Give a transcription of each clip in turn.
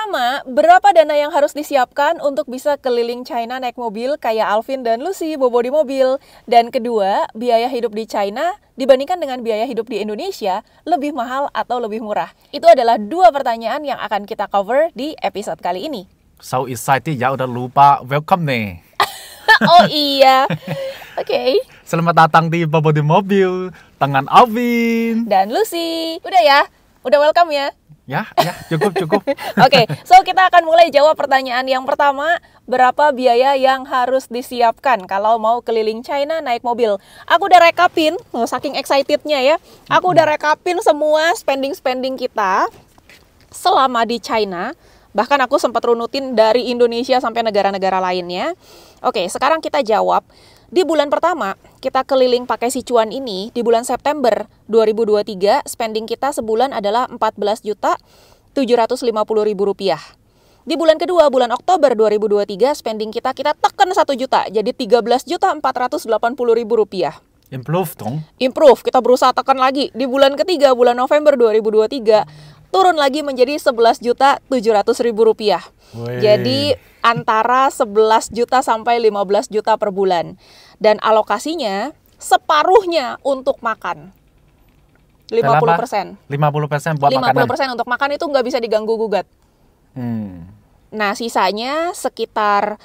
Pertama, berapa dana yang harus disiapkan untuk bisa keliling China naik mobil kayak Alvin dan Lucy bobo di mobil? Dan kedua, biaya hidup di China dibandingkan dengan biaya hidup di Indonesia lebih mahal atau lebih murah? Itu adalah dua pertanyaan yang akan kita cover di episode kali ini. So excited ya, udah lupa welcome nih. Oh iya, oke. Selamat datang di Bobo di Mobil dengan Alvin Dan Lucy. Udah ya? Udah welcome ya? Ya, cukup. Oke, so kita akan mulai jawab pertanyaan yang pertama. Berapa biaya yang harus disiapkan kalau mau keliling China naik mobil? Aku udah rekapin, saking excitednya ya. Aku udah rekapin semua spending kita selama di China. Bahkan aku sempat runutin dari Indonesia sampai negara-negara lainnya. Oke, sekarang kita jawab. Di bulan pertama, kita keliling pakai Sichuan ini, di bulan September 2023, spending kita sebulan adalah Rp14.750.000. Di bulan kedua, bulan Oktober 2023, spending kita tekan 1 juta, jadi Rp13.480.000. Improve dong. Improve, kita berusaha tekan lagi. Di bulan ketiga, bulan November 2023, turun lagi menjadi Rp11.700.000. Jadi antara 11 juta sampai 15 juta per bulan. Dan alokasinya separuhnya untuk makan. 50%. 50% buat makanan. 50% untuk makan itu nggak bisa diganggu-gugat. Nah, sisanya sekitar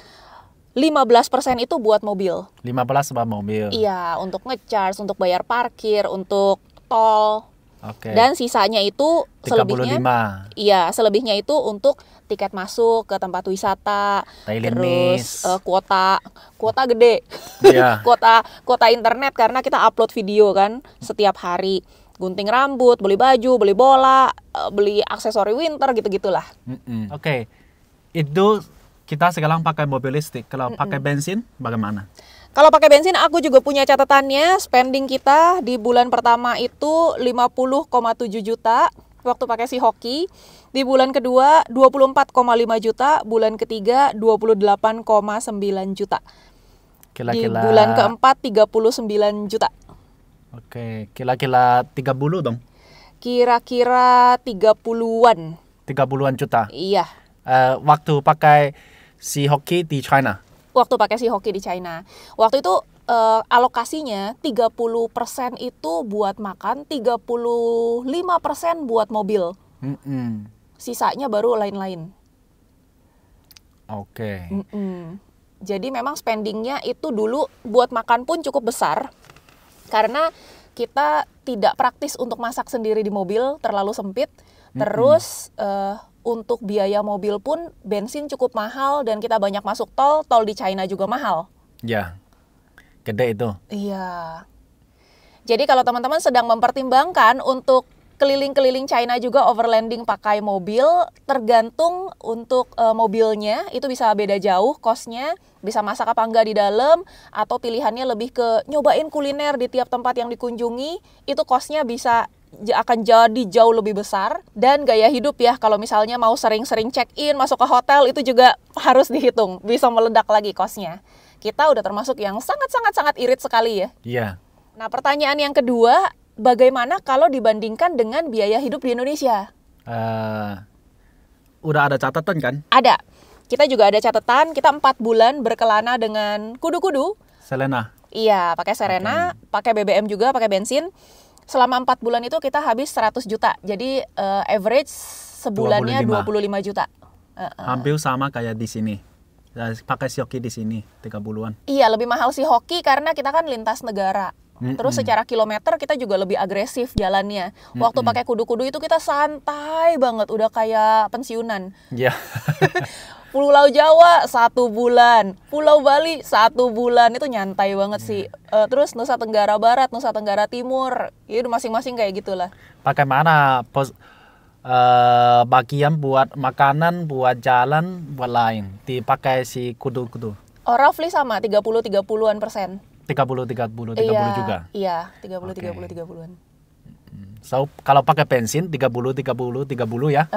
15% itu buat mobil. 15 buat mobil. Iya, untuk ngecharge, untuk bayar parkir, untuk tol. Oke. Dan sisanya itu 35. Selebihnya itu untuk tiket masuk ke tempat wisata, terus kuota gede, kuota internet karena kita upload video kan setiap hari, gunting rambut, beli baju, beli bola, beli aksesori winter gitu-gitulah. Oke. Itu kita sekarang pakai mobil listrik. Kalau pakai bensin bagaimana? Kalau pakai bensin, aku juga punya catatannya. Spending kita di bulan pertama itu 50,7 juta waktu pakai si hoki. Di bulan kedua 24,5 juta, bulan ketiga 28,9 juta. Di bulan keempat 39 juta. Oke, kira-kira 30 dong. Kira-kira 30-an. 30-an juta. Iya. Waktu pakai si hoki di China. Waktu pakai si hoki di China. Waktu itu alokasinya 30% itu buat makan, 35% buat mobil. Sisanya baru lain-lain. Oke. Jadi memang spendingnya itu dulu buat makan pun cukup besar. Karena kita tidak praktis untuk masak sendiri di mobil, terlalu sempit. Terus untuk biaya mobil pun bensin cukup mahal dan kita banyak masuk tol di China juga mahal. Ya, gede itu. Iya. Jadi kalau teman-teman sedang mempertimbangkan untuk keliling-keliling China juga overlanding pakai mobil, tergantung untuk mobilnya, itu bisa beda jauh cost-nya, bisa masak apa enggak di dalam, atau pilihannya lebih ke nyobain kuliner di tiap tempat yang dikunjungi, itu cost-nya akan jadi jauh lebih besar. Dan gaya hidup ya, kalau misalnya mau sering-sering check-in, masuk ke hotel, itu juga harus dihitung, bisa meledak lagi cost-nya. Kita udah termasuk yang sangat irit sekali ya. Iya. Nah, pertanyaan yang kedua, bagaimana kalau dibandingkan dengan biaya hidup di Indonesia? Udah ada catatan kan? Ada. Kita juga ada catatan, kita 4 bulan berkelana dengan kudu-kudu. Serena? Iya, pakai Serena, pakai BBM juga, pakai bensin. Selama 4 bulan itu kita habis 100 juta. Jadi average sebulannya 25 juta. Hampir sama kayak di sini. Pakai si hoki di sini 30-an. Iya, lebih mahal si hoki karena kita kan lintas negara. Terus secara kilometer kita juga lebih agresif jalannya. Waktu pakai kudu-kudu itu kita santai banget, udah kayak pensiunan. Iya. Pulau Jawa 1 bulan, Pulau Bali 1 bulan, itu nyantai banget sih. Terus Nusa Tenggara Barat, Nusa Tenggara Timur, itu masing-masing kayak gitulah. Pakai mana bagian buat makanan, buat jalan, buat lain, dipakai si kudu-kudu? Roughly sama, 30-30an%. 30 juga? Iya, 30-30-30an. So, kalau pakai bensin 30 ya.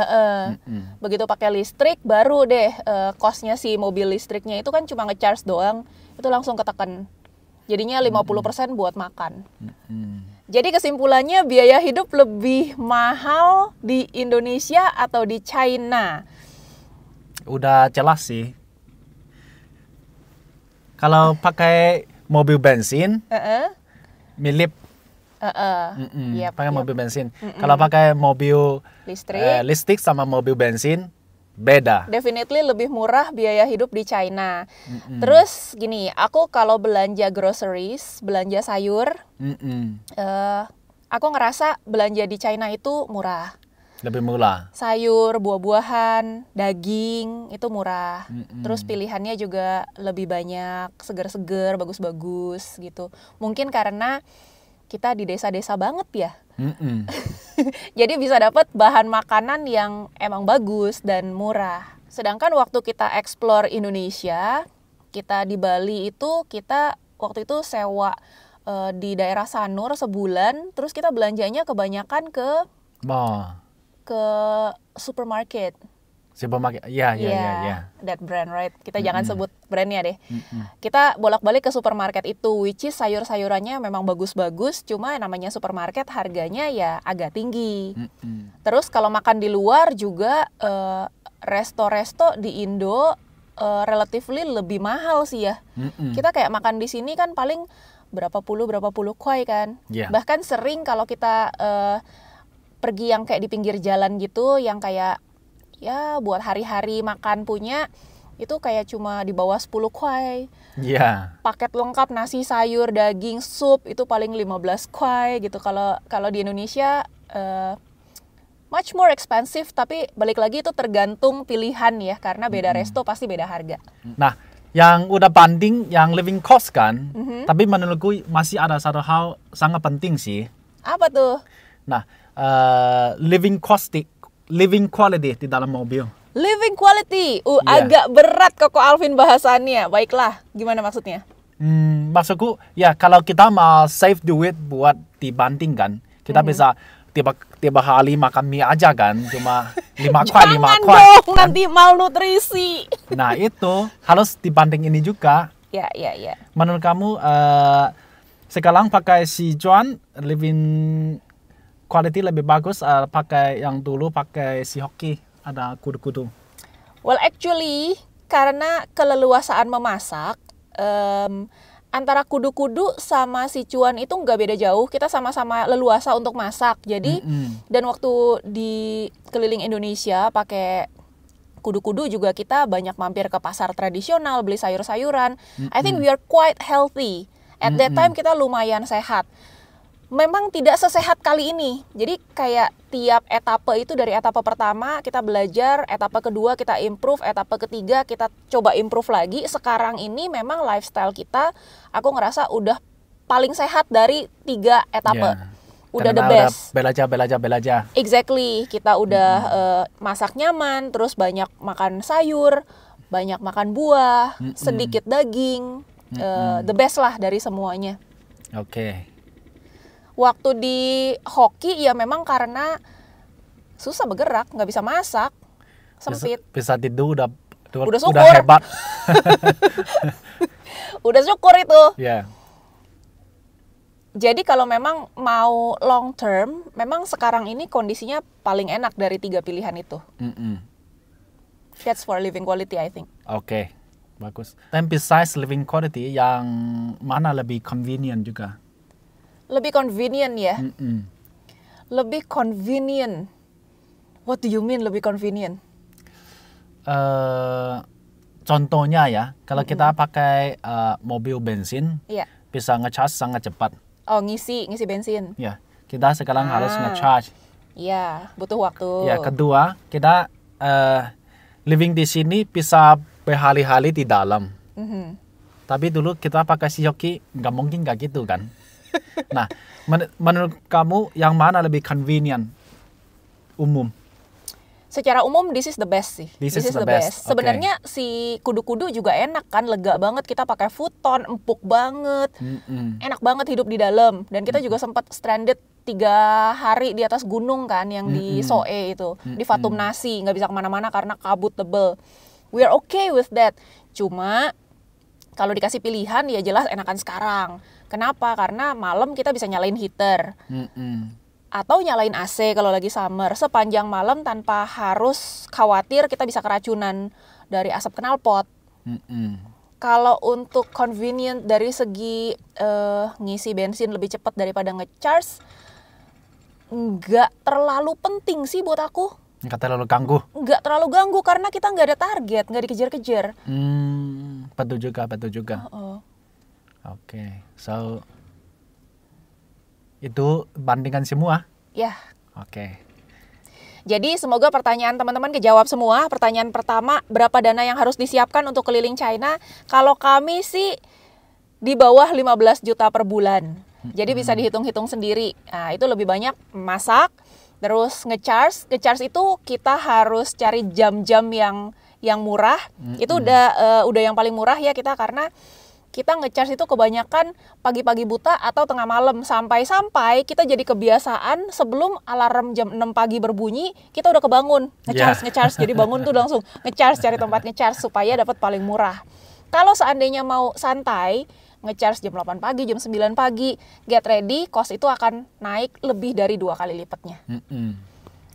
Begitu pakai listrik baru deh cost-nya si mobil listriknya itu kan cuma ngecharge doang, itu langsung ketekan. Jadinya 50% buat makan. Jadi kesimpulannya biaya hidup lebih mahal di Indonesia atau di China? Udah jelas sih. Kalau pakai mobil bensin, mirip. Pakai mobil bensin. Kalau pakai mobil listrik sama mobil bensin, beda. Definitely lebih murah biaya hidup di China. Terus gini, aku kalau belanja groceries, belanja sayur, aku ngerasa belanja di China itu murah. Lebih murah. Sayur, buah-buahan, daging itu murah. Terus pilihannya juga lebih banyak, seger-seger, bagus-bagus gitu. Mungkin karena kita di desa-desa banget ya. Jadi bisa dapat bahan makanan yang emang bagus dan murah. Sedangkan waktu kita explore Indonesia, kita di Bali itu kita waktu itu sewa di daerah Sanur sebulan, terus kita belanjanya kebanyakan ke supermarket. Supermarket, ya. That brand, right? Kita jangan sebut brandnya deh. Kita bolak-balik ke supermarket itu, which is sayur-sayurannya memang bagus-bagus, cuma namanya supermarket harganya ya agak tinggi. Terus kalau makan di luar juga resto-resto di Indo relatively lebih mahal sih ya. Kita kayak makan di sini kan paling berapa puluh kuai kan. Bahkan sering kalau kita pergi yang kayak di pinggir jalan gitu, yang kayak ya buat hari-hari makan punya, itu kayak cuma di bawah 10 kuai. Paket lengkap nasi, sayur, daging, sup itu paling 15 kuai gitu. Kalau di Indonesia much more expensive, tapi balik lagi itu tergantung pilihan ya, karena beda resto pasti beda harga. Nah, yang udah banding yang living cost kan, tapi menurutku masih ada satu hal sangat penting sih. Apa tuh? Nah, living quality di dalam mobil. Living quality, agak berat Koko Alvin bahasannya. Baiklah, gimana maksudnya? Maksudku, ya kalau kita mau save duit buat dibandingkan, kita bisa tiap hari makan mie aja kan, cuma 5 kuai, 5 kuai. Jangan dong, nanti malnutrisi. Nah itu harus dibanding ini juga. Ya. Menurut kamu sekarang pakai Sichuan living quality lebih bagus pakai yang dulu pakai si Hoki ada kudu-kudu? Well actually karena keleluasaan memasak antara kudu-kudu sama Sichuan itu nggak beda jauh. Kita sama-sama leluasa untuk masak. Jadi dan waktu di keliling Indonesia pakai kudu-kudu juga kita banyak mampir ke pasar tradisional beli sayur-sayuran. I think we are quite healthy. At that time kita lumayan sehat. Memang tidak sesehat kali ini. Jadi kayak tiap etape itu dari etape pertama kita belajar, etape kedua kita improve, etape ketiga kita coba improve lagi. Sekarang ini memang lifestyle kita, aku ngerasa udah paling sehat dari 3 etape. Udah the best. Belajar. Exactly. Kita udah masak nyaman, terus banyak makan sayur, banyak makan buah, sedikit daging. The best lah dari semuanya. Oke. Waktu di Hoki ya memang karena susah bergerak, nggak bisa masak, sempit. Bisa tidur udah syukur. Udah hebat. Udah syukur itu. Yeah. Jadi kalau memang mau long term, memang sekarang ini kondisinya paling enak dari 3 pilihan itu. That's for living quality, I think. Oke, bagus. Dan besides living quality, yang mana lebih convenient juga? Lebih convenient ya? Lebih convenient. What do you mean lebih convenient? Contohnya ya, kalau kita pakai mobil bensin, bisa nge-charge sangat cepat. Oh, ngisi bensin. Ya, kita sekarang harus nge-charge. Iya, butuh waktu. Ya, kedua, kita living di sini bisa berhari-hari di dalam. Tapi dulu kita pakai Xiaomi, nggak mungkin kayak gitu kan. Nah, menurut kamu yang mana lebih convenient? Umum? Secara umum this is the best sih. This is the best. Sebenarnya si kudu-kudu juga enak kan, lega banget, kita pakai futon, empuk banget. Enak banget hidup di dalam. Dan kita juga sempat stranded 3 hari di atas gunung kan, yang di Soe itu, di Fatum Nasi, nggak bisa kemana-mana karena kabut tebel. We are okay with that. Cuma kalau dikasih pilihan ya jelas enakan sekarang. Kenapa? Karena malam kita bisa nyalain heater. atau nyalain AC kalau lagi summer sepanjang malam tanpa harus khawatir kita bisa keracunan dari asap knalpot. Kalau untuk convenient dari segi ngisi bensin lebih cepat daripada ngecharge, nggak terlalu penting sih buat aku. Nggak terlalu ganggu. Nggak terlalu ganggu karena kita nggak ada target, nggak dikejar-kejar. Betul juga. Oke, so itu bandingkan semua. Ya. Oke. Jadi semoga pertanyaan teman-teman kejawab semua. Pertanyaan pertama, berapa dana yang harus disiapkan untuk keliling China? Kalau kami sih di bawah 15 juta per bulan. Jadi bisa dihitung-hitung sendiri. Nah, itu lebih banyak masak, terus ngecharge. Ngecharge itu kita harus cari jam-jam yang murah. Itu udah yang paling murah ya kita, karena kita ngecharge itu kebanyakan pagi-pagi buta atau tengah malam, sampai kita jadi kebiasaan sebelum alarm jam 6 pagi berbunyi kita udah kebangun ngecharge. Jadi bangun tuh langsung ngecharge, cari tempat ngecharge supaya dapat paling murah. Kalau seandainya mau santai, ngecharge jam 8 pagi, jam 9 pagi, get ready, cost itu akan naik lebih dari 2 kali lipatnya.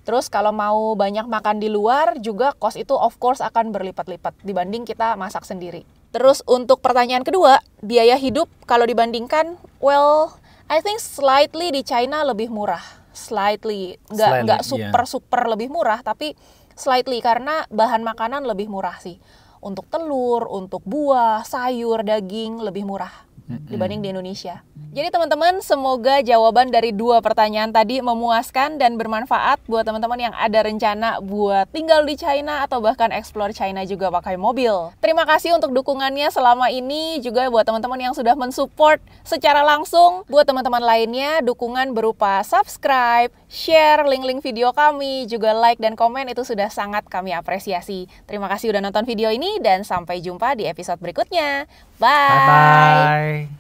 Terus kalau mau banyak makan di luar juga cost itu of course akan berlipat-lipat dibanding kita masak sendiri. Terus untuk pertanyaan kedua, biaya hidup kalau dibandingkan, well, I think slightly di China lebih murah. Slightly, nggak super lebih murah, tapi slightly karena bahan makanan lebih murah sih. Untuk telur, untuk buah, sayur, daging lebih murah dibanding di Indonesia. Jadi teman-teman, semoga jawaban dari 2 pertanyaan tadi memuaskan dan bermanfaat buat teman-teman yang ada rencana buat tinggal di China atau bahkan explore China juga pakai mobil. Terima kasih untuk dukungannya selama ini, juga buat teman-teman yang sudah mensupport secara langsung. Buat teman-teman lainnya, dukungan berupa subscribe, share link-link video kami, juga like dan komen itu sudah sangat kami apresiasi. Terima kasih udah nonton video ini dan sampai jumpa di episode berikutnya. Bye! Bye-bye.